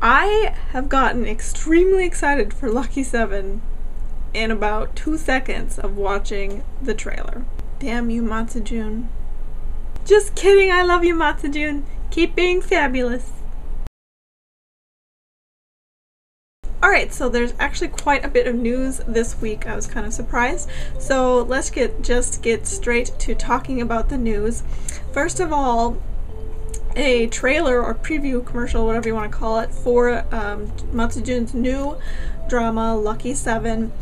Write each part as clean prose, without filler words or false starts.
I have gotten extremely excited for Lucky 7 in about 2 seconds of watching the trailer. Damn you, Matsujun. Just kidding, I love you, Matsujun. Keep being fabulous. Alright, so there's actually quite a bit of news this week. I was kind of surprised. So let's just get straight to talking about the news. First of all, a trailer or preview commercial, whatever you want to call it, for Matsujun's new drama, Lucky 7,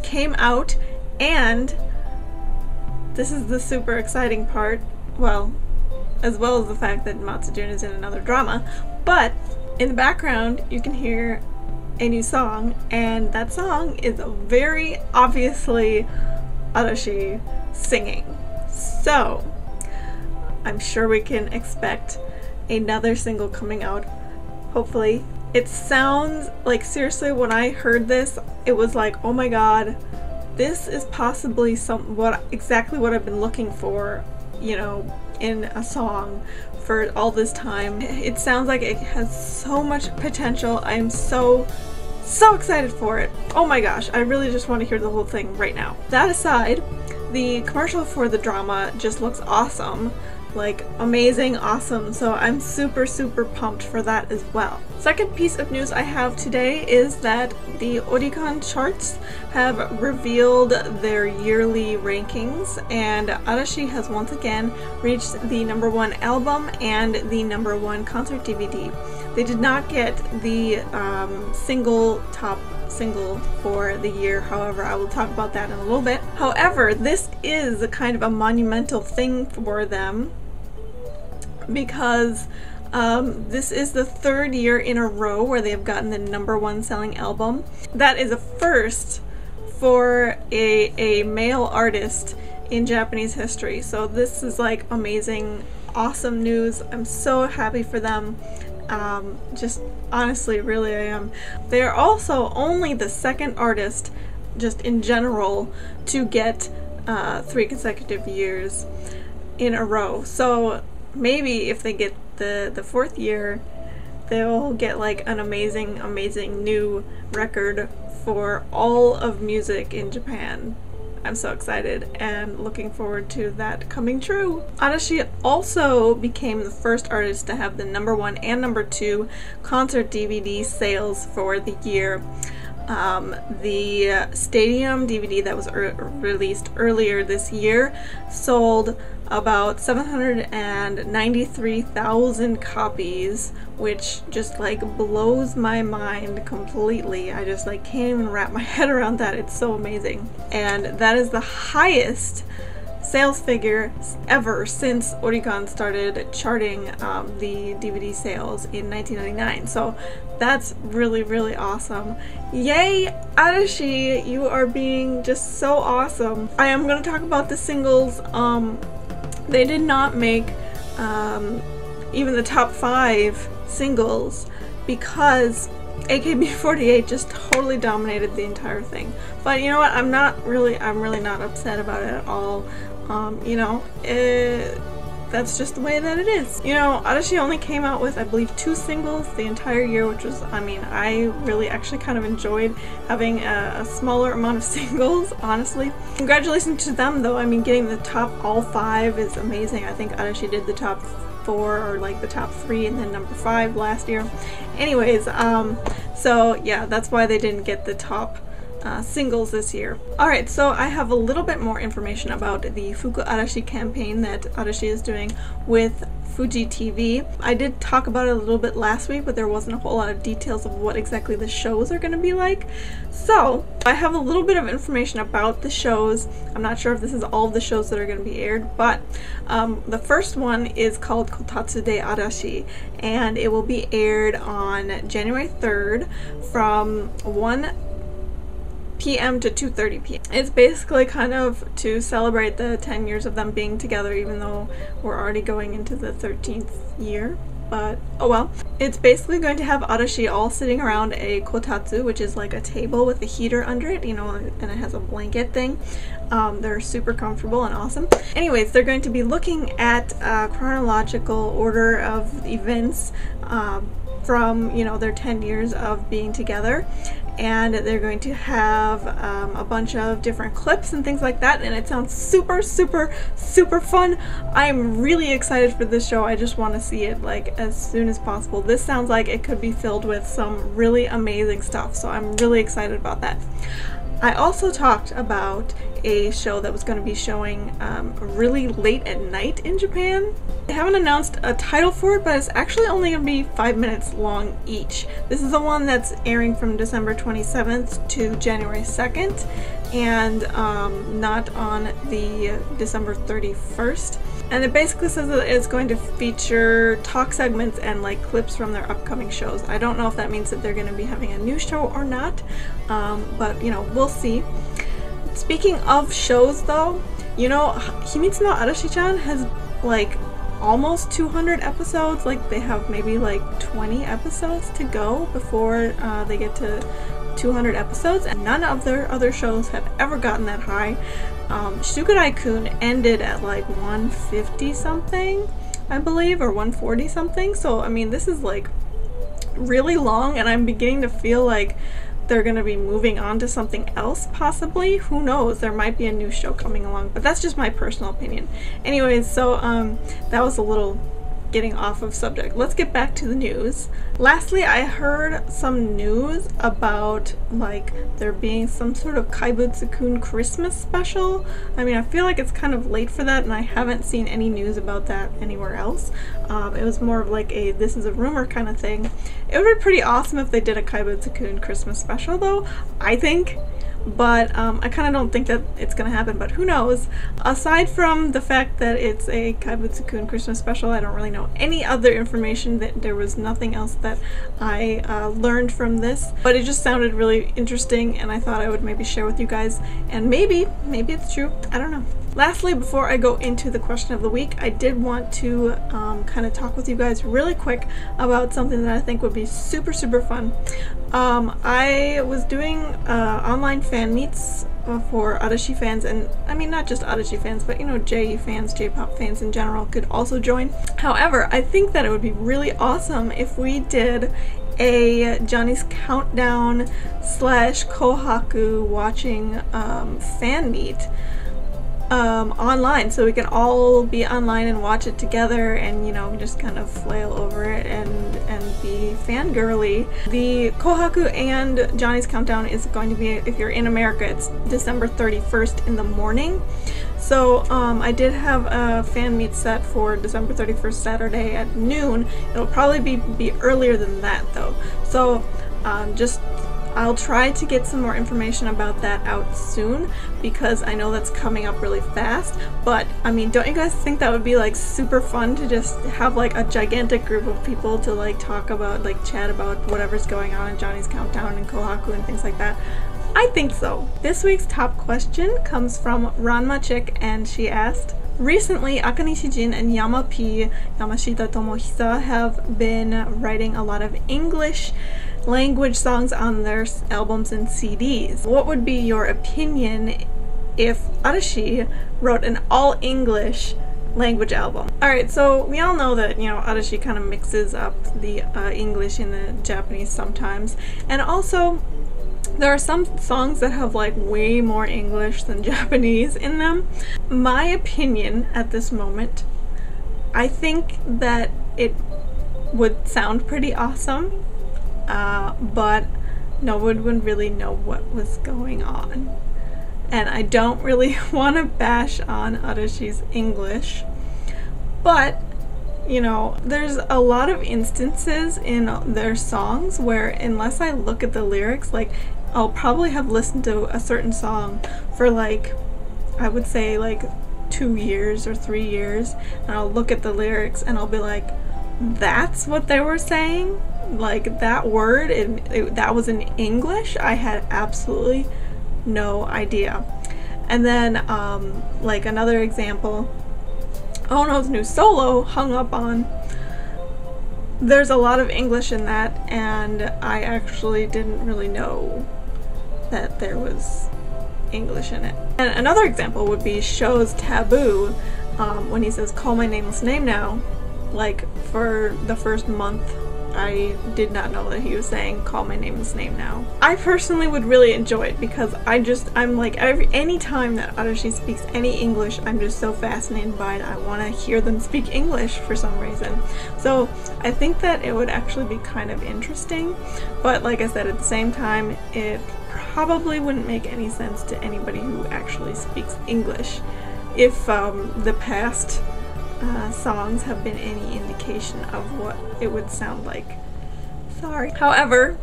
came out, and this is the super exciting part, well as the fact that Matsujun is in another drama, but in the background you can hear a new song, and that song is very obviously Arashi singing. So I'm sure we can expect another single coming out, hopefully. It sounds like, seriously, when I heard this, it was like, oh my god, this is possibly exactly what I've been looking for, you know, in a song for all this time. It sounds like it has so much potential. I'm so excited for it. Oh my gosh, I really just want to hear the whole thing right now. That aside, the commercial for the drama just looks awesome. Like, amazing, awesome, so I'm super pumped for that as well. Second piece of news I have today is that the Oricon charts have revealed their yearly rankings, and Arashi has once again reached the #1 album and the #1 concert DVD. They did not get the top single for the year, however, I will talk about that in a little bit. However, this is a kind of a monumental thing for them, because this is the 3rd year in a row where they've gotten the #1 selling album. That is a first for a male artist in Japanese history, so this is like amazing, awesome news. I'm so happy for them. Just honestly, really I am. They are also only the 2nd artist, just in general, to get 3 consecutive years in a row. So maybe if they get the 4th year, they'll get like an amazing new record for all of music in Japan. I'm so excited and looking forward to that coming true. Arashi also became the first artist to have the #1 and #2 concert DVD sales for the year. The Stadium DVD that was released earlier this year sold about 793,000 copies, which just like blows my mind completely. I just like can't even wrap my head around that. It's so amazing. And that is the highest sales figure ever since Oricon started charting the DVD sales in 1999. So that's really awesome. Yay, Arashi, you are being just so awesome. I am going to talk about the singles. They did not make even the top 5 singles because AKB48 just totally dominated the entire thing. But you know what? I'm really not upset about it at all. You know, that's just the way that it is. You know, Arashi only came out with, I believe, 2 singles the entire year, which was, I mean, I really actually kind of enjoyed having a smaller amount of singles, honestly. Congratulations to them, though. I mean, getting the top all 5 is amazing. I think Arashi did the top 4 or like the top 3 and then #5 last year. Anyways, so yeah, that's why they didn't get the top singles this year. Alright, so I have a little bit more information about the Fuku Arashi campaign that Arashi is doing with Fuji TV. I did talk about it a little bit last week, but there wasn't a whole lot of details of what exactly the shows are going to be like. So I have a little bit of information about the shows. I'm not sure if this is all of the shows that are going to be aired, but the first one is called Kotatsu de Arashi, and it will be aired on January 3rd from 1 p.m. to 2:30 p.m. It's basically kind of to celebrate the 10 years of them being together, even though we're already going into the 13th year. But oh well. It's basically going to have Arashi all sitting around a kotatsu, which is like a table with a heater under it, you know, and it has a blanket thing. They're super comfortable and awesome. Anyways, they're going to be looking at chronological order of events from, you know, their 10 years of being together. And they're going to have a bunch of different clips and things like that, and it sounds super fun. I'm really excited for this show. I just want to see it like as soon as possible. This sounds like it could be filled with some really amazing stuff, so I'm really excited about that. I also talked about a show that was going to be showing really late at night in Japan. They haven't announced a title for it, but it's actually only going to be 5 minutes long each. This is the one that's airing from December 27th to January 2nd, and not on the December 31st. And it basically says that it's going to feature talk segments and like clips from their upcoming shows. I don't know if that means that they're going to be having a new show or not, but you know, we'll see. Speaking of shows though, you know, Himitsu no Arashi-chan has like almost 200 episodes. Like they have maybe like 20 episodes to go before they get to 200 episodes, and none of their other shows have ever gotten that high. Shukurai-kun ended at like 150 something, I believe, or 140 something. So I mean, this is like really long, and I'm beginning to feel like they're gonna be moving on to something else possibly. Who knows, there might be a new show coming along, but that's just my personal opinion. Anyways, so that was a little getting off of subject. Let's get back to the news. Lastly, I heard some news about like there being some sort of Kaibutsu-kun Christmas special. I mean, I feel like it's kind of late for that, and I haven't seen any news about that anywhere else. It was more of like a this is a rumor kind of thing. It would be pretty awesome if they did a Kaibutsu-kun Christmas special though, I think. But I kind of don't think that it's gonna happen, but who knows. Aside from the fact that it's a Kaibutsu-kun Christmas special, I don't really know any other information. That there was nothing else that I learned from this, but it just sounded really interesting, and I thought I would maybe share with you guys, and maybe it's true, I don't know. Lastly, before I go into the question of the week, I did want to kind of talk with you guys really quick about something that I think would be super fun. I was doing online fan meets for Arashi fans, and I mean not just Arashi fans, but you know, JE fans, J-pop fans in general could also join. However, I think that it would be really awesome if we did a Johnny's Countdown / Kohaku watching fan meet online, so we can all be online and watch it together, and you know, just kind of flail over it and be fangirly. The Kohaku and Johnny's Countdown is going to be, if you're in America, it's December 31st in the morning. So I did have a fan meet set for December 31st, Saturday at noon. It'll probably be earlier than that though. So I'll try to get some more information about that out soon, because I know that's coming up really fast. But I mean, don't you guys think that would be like super fun to just have like a gigantic group of people to like talk about, like chat about whatever's going on in Johnny's Countdown and Kohaku and things like that? I think so. This week's top question comes from Ranma Chick, and she asked, recently, Akane Shijin and Yama P, Yamashita Tomohisa, have been writing a lot of English language songs on their albums and CDs. What would be your opinion if Arashi wrote an all-English language album? Alright, so we all know that, you know, Arashi kind of mixes up the English and the Japanese sometimes, and also there are some songs that have like way more English than Japanese in them. My opinion at this moment, I think that it would sound pretty awesome, but no one would really know what was going on. And I don't really want to bash on Arashi's English, but you know, there's a lot of instances in their songs where unless I look at the lyrics, like I'll probably have listened to a certain song for like, I would say like 2 years or 3 years, and I'll look at the lyrics and I'll be like, that's what they were saying? Like that word, that was in English? I had absolutely no idea. And then like another example, Ono's new solo, Hung Up On, there's a lot of English in that, and I actually didn't really know that there was English in it. And another example would be Show's Taboo, when he says call my nameless name now, like for the first month I did not know that he was saying call my nameless name now. I personally would really enjoy it because I'm like any time that Arashi speaks any English, I'm just so fascinated by it. I want to hear them speak English for some reason. So I think that it would actually be kind of interesting, but like I said, at the same time, it probably wouldn't make any sense to anybody who actually speaks English if the past songs have been any indication of what it would sound like. Sorry. However,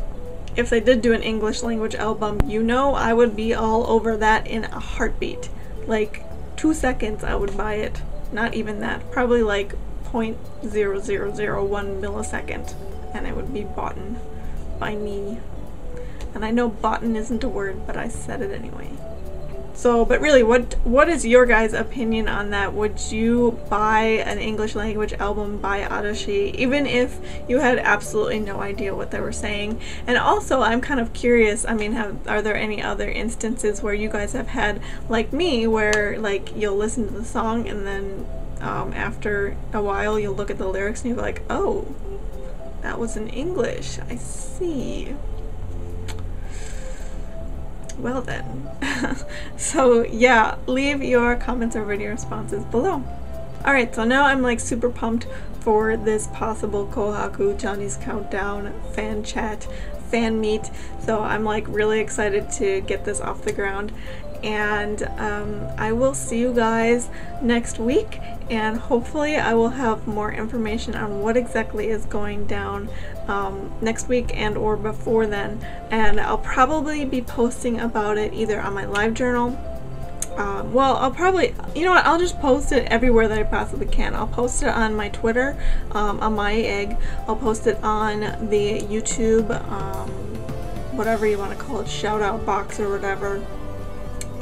if they did do an English language album, you know I would be all over that in a heartbeat. Like 2 seconds I would buy it. Not even that. Probably like 0.0001 millisecond and it would be bought by me. And I know boughten isn't a word, but I said it anyway. So, but really, what is your guys' opinion on that? Would you buy an English language album by Arashi, even if you had absolutely no idea what they were saying? And also, I'm kind of curious, I mean, are there any other instances where you guys have had, like me, where like you'll listen to the song and then after a while you'll look at the lyrics and you're like, oh, that was in English, I see. Well then. So yeah, leave your comments or video responses below. Alright, so now I'm like super pumped for this possible Kohaku Johnny's Countdown fan chat, fan meet. So I'm like really excited to get this off the ground. And I will see you guys next week, and hopefully I will have more information on what exactly is going down next week and or before then, and I'll probably be posting about it either on my live journal. Well, I'll probably, you know what, I'll just post it everywhere that I possibly can. I'll post it on my Twitter, on my egg. I'll post it on the YouTube, whatever you want to call it, shout out box or whatever.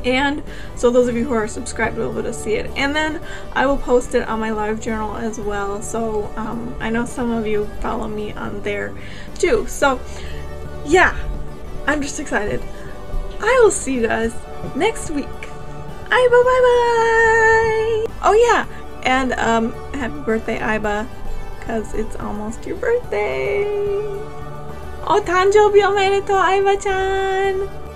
And so those of you who are subscribed will be able to see it, and then I will post it on my live journal as well. So I know some of you follow me on there too, so yeah, I'm just excited. I will see you guys next week. Aiba, bye bye. Oh yeah, and happy birthday, Aiba, because it's almost your birthday. Oh, 誕生日おめでとう, Aiba-chan.